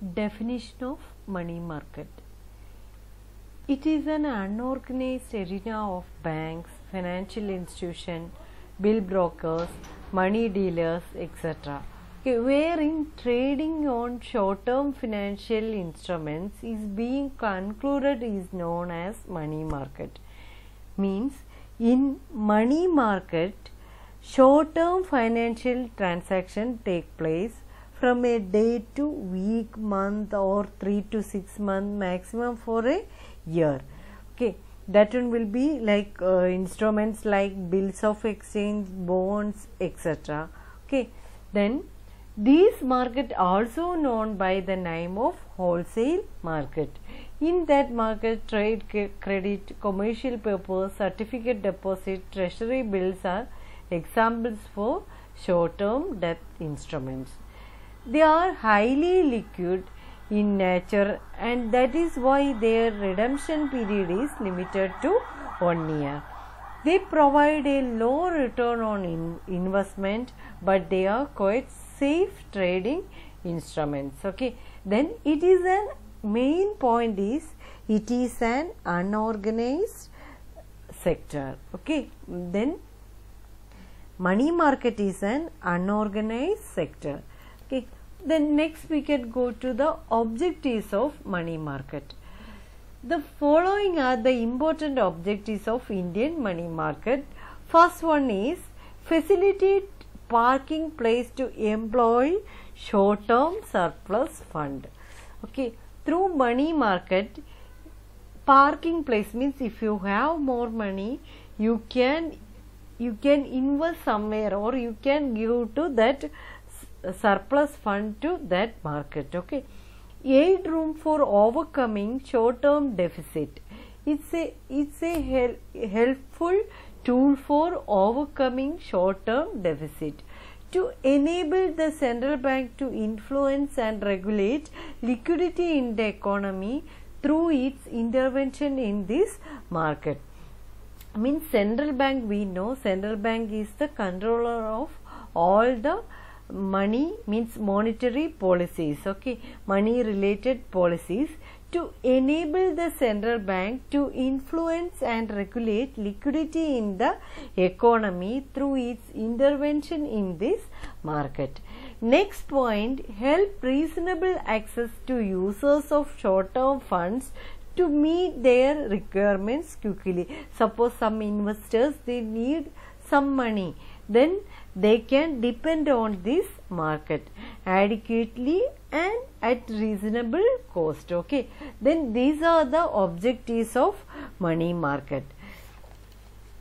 Definition of money market. It is an unorganized arena of banks, financial institutions, bill brokers, money dealers, etc. Wherein trading on short-term financial instruments is being concluded is known as money market. Means in money market, short-term financial transactions take place from a day to week, month, or 3 to 6 months maximum for a year. Okay, that one will be like instruments like bills of exchange, bonds, etc. Okay, then these market also known by the name of wholesale market. In that market, trade credit, commercial papers, certificate deposit, treasury bills are examples for short-term debt instruments. They are highly liquid in nature, and that is why their redemption period is limited to 1 year. They provide a low return on investment, but they are quite safe trading instruments. Okay, then it is an main point is it is an unorganized sector. Okay, then money market is an unorganized sector. Okay, then next we can go to the objectives of money market. The following are the important objectives of Indian money market. First one is facilitate parking place to employ short-term surplus fund. Okay, through money market, parking place means if you have more money, you can invest somewhere, or you can give to that surplus fund to that market. Okay, aid room for overcoming short-term deficit. It's a helpful tool for overcoming short-term deficit to enable the central bank to influence and regulate liquidity in the economy through its intervention in this market. Means central bank, we know central bank is the controller of all the money, means monetary policies. Okay, money related policies, to enable the central bank to influence and regulate liquidity in the economy through its intervention in this market. Next point, help reasonable access to users of short-term funds to meet their requirements quickly. Suppose some investors, they need some money, then they can depend on this market adequately and at reasonable cost. Okay, then these are the objectives of money market.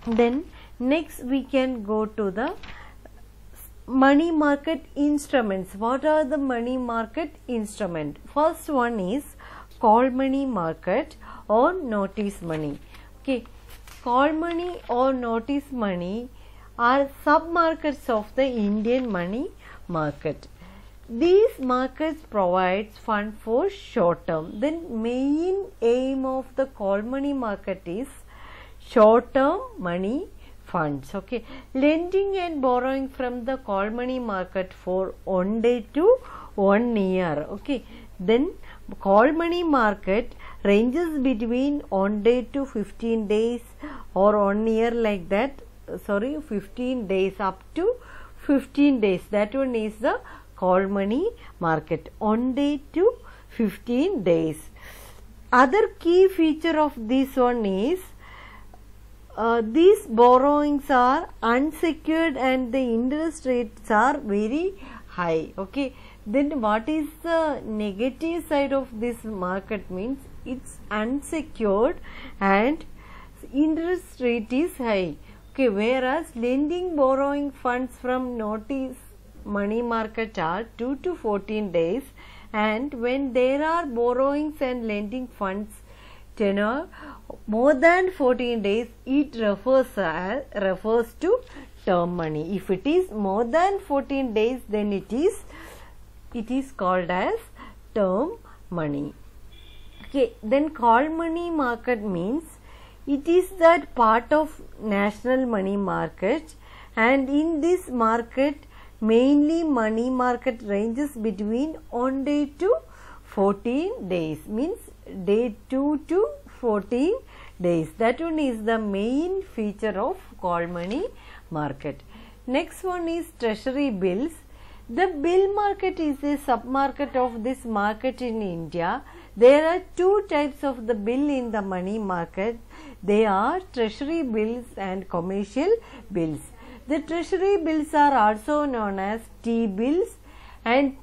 Then next we can go to the money market instruments. What are the money market instruments? First one is call money market or notice money. Okay, call money or notice money are sub-markets of the Indian money market. These markets provides fund for short term. Then main aim of the call money market is short term money funds. Okay, lending and borrowing from the call money market for 1 day to 1 year. Okay, then call money market ranges between 1 day to 15 days or 1 year, like that. 15 days up to 15 days. That one is the call money market, 1 day to 15 days. Other key feature of this one is these borrowings are unsecured and the interest rates are very high. Okay, then what is the negative side of this market? Means it's unsecured and interest rate is high. Okay, whereas lending borrowing funds from notice money market are 2 to 14 days, and when there are borrowings and lending funds tenure more than 14 days, it refers to term money. If it is more than 14 days, then it is called as term money. Okay, then call money market means it is that part of national money market, and in this market mainly money market ranges between 1 day to 14 days, means day 2 to 14 days. That one is the main feature of call money market. Next one is treasury bills. The bill market is a sub-market of this market in India. There are two types of the bill in the money market. They are treasury bills and commercial bills. The treasury bills are also known as T-bills, and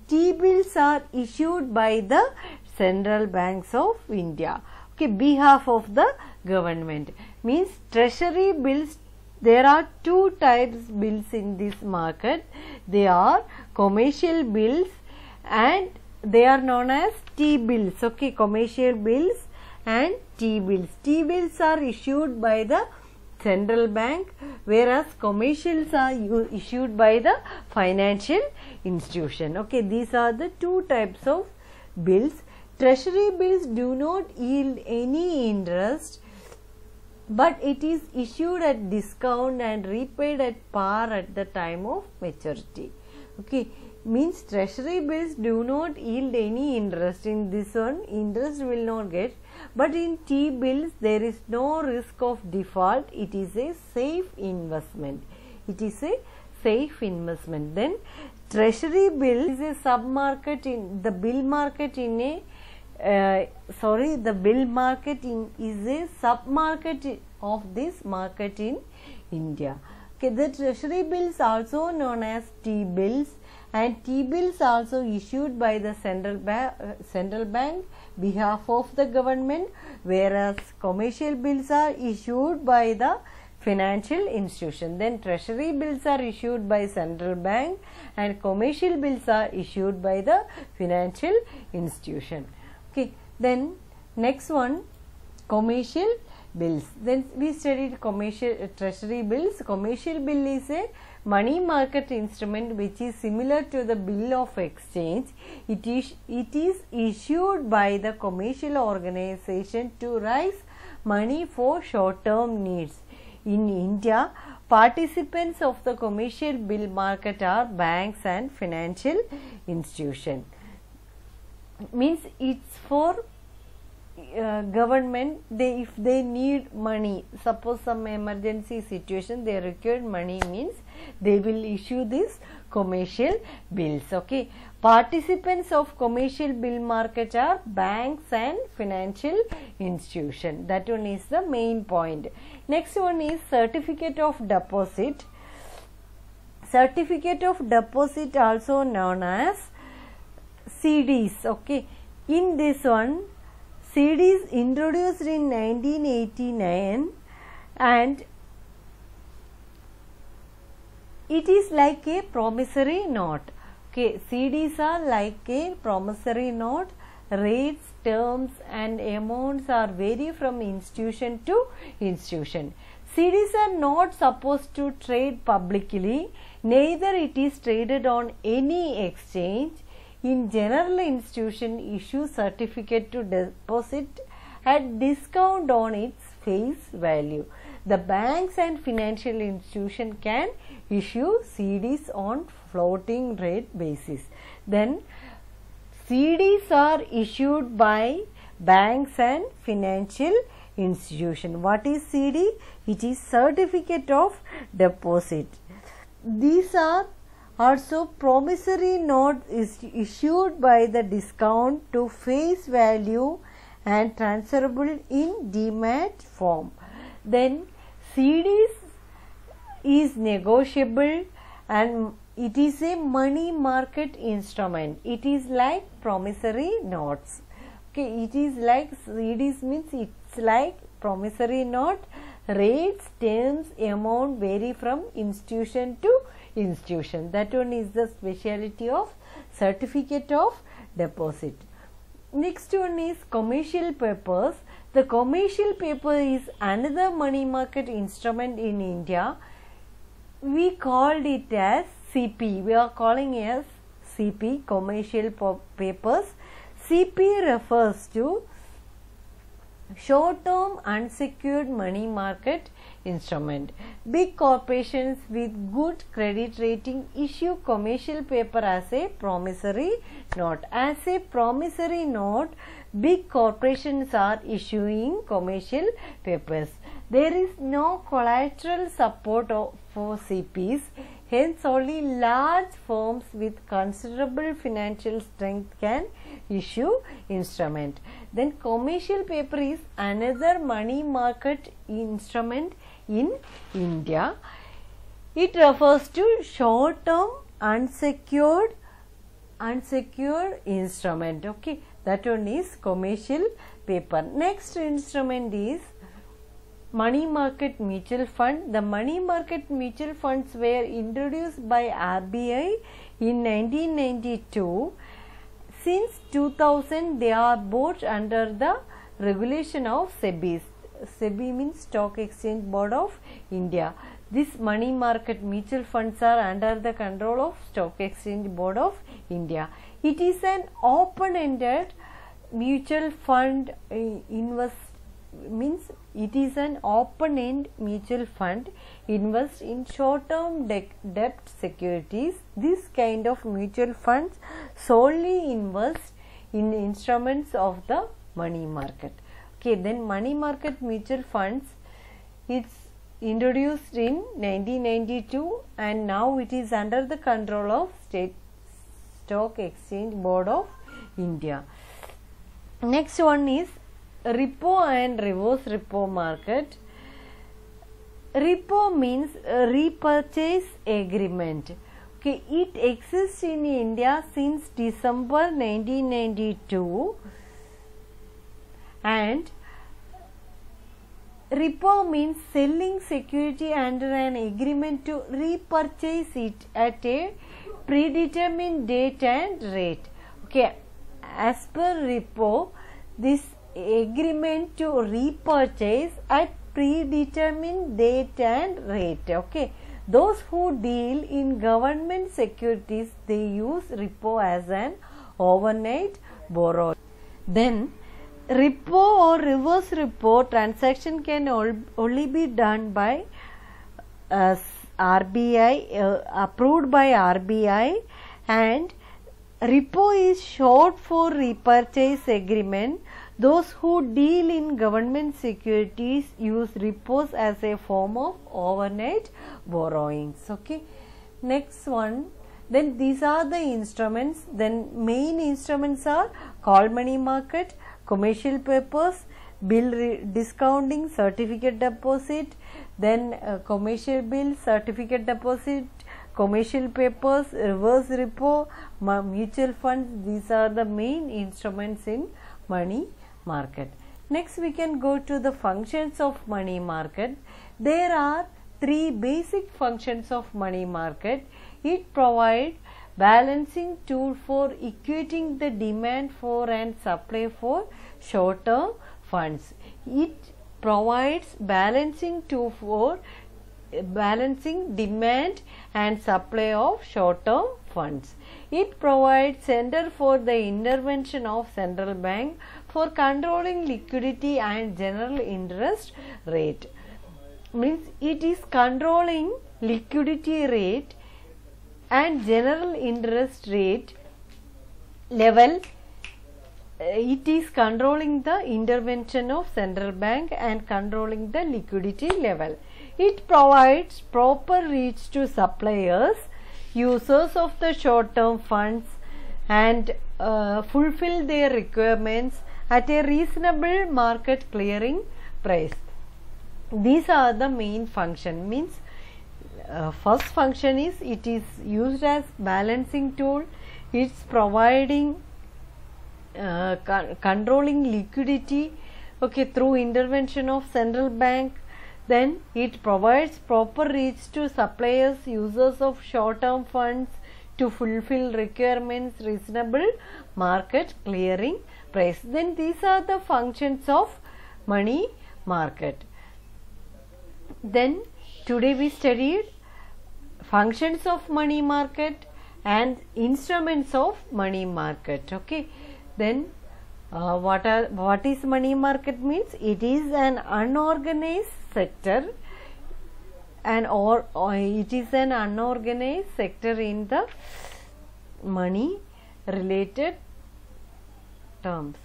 T-bills are issued by the central banks of India, okay, behalf of the government. Means treasury bills, there are two types bills in this market. They are commercial bills and they are known as T-bills, okay, commercial bills and T-bills. T-bills are issued by the central bank, whereas commercials are issued by the financial institution. Okay, these are the two types of bills. Treasury bills do not yield any interest, but it is issued at discount and repaid at par at the time of maturity. Okay, means treasury bills do not yield any interest. In this one, interest will not get, but in T-bills there is no risk of default. It is a safe investment. It is a safe investment. Then treasury bill is a sub-market in the bill market in a the bill market is a sub-market of this market in India. Okay, the treasury bills also known as T-bills, and T-bills also issued by the central bank behalf of the government, whereas commercial bills are issued by the financial institution. Then treasury bills are issued by central bank and commercial bills are issued by the financial institution. Okay, then next one, commercial bills. Then we studied commercial treasury bills. Commercial bill is a money market instrument which is similar to the bill of exchange. It is issued by the commercial organization to raise money for short-term needs. In India, participants of the commercial bill market are banks and financial institutions. Means it's for government. If they need money, suppose some emergency situation they require money, means they will issue this commercial bills. Okay, participants of commercial bill market are banks and financial institution. That one is the main point. Next one is certificate of deposit. Certificate of deposit also known as CDs. Okay, in this one, CDs introduced in 1989 and it is like a promissory note. Okay, CDs are like a promissory note. Rates, terms and amounts are vary from institution to institution. CDs are not supposed to trade publicly, neither it is traded on any exchange. In general, institution issue certificate to deposit at discount on its face value. The banks and financial institution can issue CDs on floating rate basis. Then CDs are issued by banks and financial institution. What is CD? It is certificate of deposit. These are also promissory note is issued by the discount to face value and transferable in demat form. Then CDs is negotiable and it is a money market instrument. It is like promissory notes. Okay, it is like CDs means it's like promissory note. Rates, terms, amount vary from institution to institution. That one is the speciality of certificate of deposit. Next one is commercial papers. The commercial paper is another money market instrument in India. We called it as CP. We are calling it as CP, commercial papers. CP refers to Short-term unsecured money market instrument. Big corporations with good credit rating issue commercial paper as a promissory note. As a promissory note, big corporations are issuing commercial papers. There is no collateral support for CPs. Hence, only large firms with considerable financial strength can issue instrument. Then commercial paper is another money market instrument in India. It refers to short-term unsecured instrument. Okay, that one is commercial paper. Next instrument is money market mutual fund. The money market mutual funds were introduced by RBI in 1992. Since 2000, they are both under the regulation of SEBI. SEBI means Stock Exchange Board of India. These money market mutual funds are under the control of Stock Exchange Board of India. It is an open-ended mutual fund means it is an open-end mutual fund invest in short-term debt securities. This kind of mutual funds solely invest in instruments of the money market. Okay, then money market mutual funds, it's introduced in 1992 and now it is under the control of State Stock Exchange Board of India. Next one is repo and reverse repo market. Repo means repurchase agreement. Okay, it exists in India since December 1992 and repo means selling security under an agreement to repurchase it at a predetermined date and rate. Okay, as per repo, this agreement to repurchase at predetermined date and rate. Okay, those who deal in government securities, they use repo as an overnight borrow. Then repo or reverse repo transaction can only be done by RBI, approved by RBI, and repo is short for repurchase agreement. Those who deal in government securities use repos as a form of overnight borrowings. Okay, next one. Then these are the instruments. Then main instruments are call money market, commercial papers, bill discounting, certificate deposit, then commercial bill, certificate deposit, commercial papers, reverse repo, mutual funds. These are the main instruments in money market. Next we can go to the functions of money market. There are three basic functions of money market. It provides balancing tool for equating the demand for and supply for short-term funds. It provides balancing tool for balancing demand and supply of short-term funds. It provides center for the intervention of central bank for controlling liquidity and general interest rate. Means it is controlling liquidity rate and general interest rate level. It is controlling the intervention of central bank and controlling the liquidity level. It provides proper reach to suppliers, users of the short-term funds, and fulfill their requirements at a reasonable market clearing price. These are the main function. Means first function is it is used as balancing tool. It's providing controlling liquidity, okay, through intervention of central bank. Then it provides proper reach to suppliers, users of short-term funds to fulfill requirements, reasonable market clearing price. Then these are the functions of money market. Then today we studied functions of money market and instruments of money market. Okay, then What is money market means? It is an unorganized sector, it is an unorganized sector in the money related terms.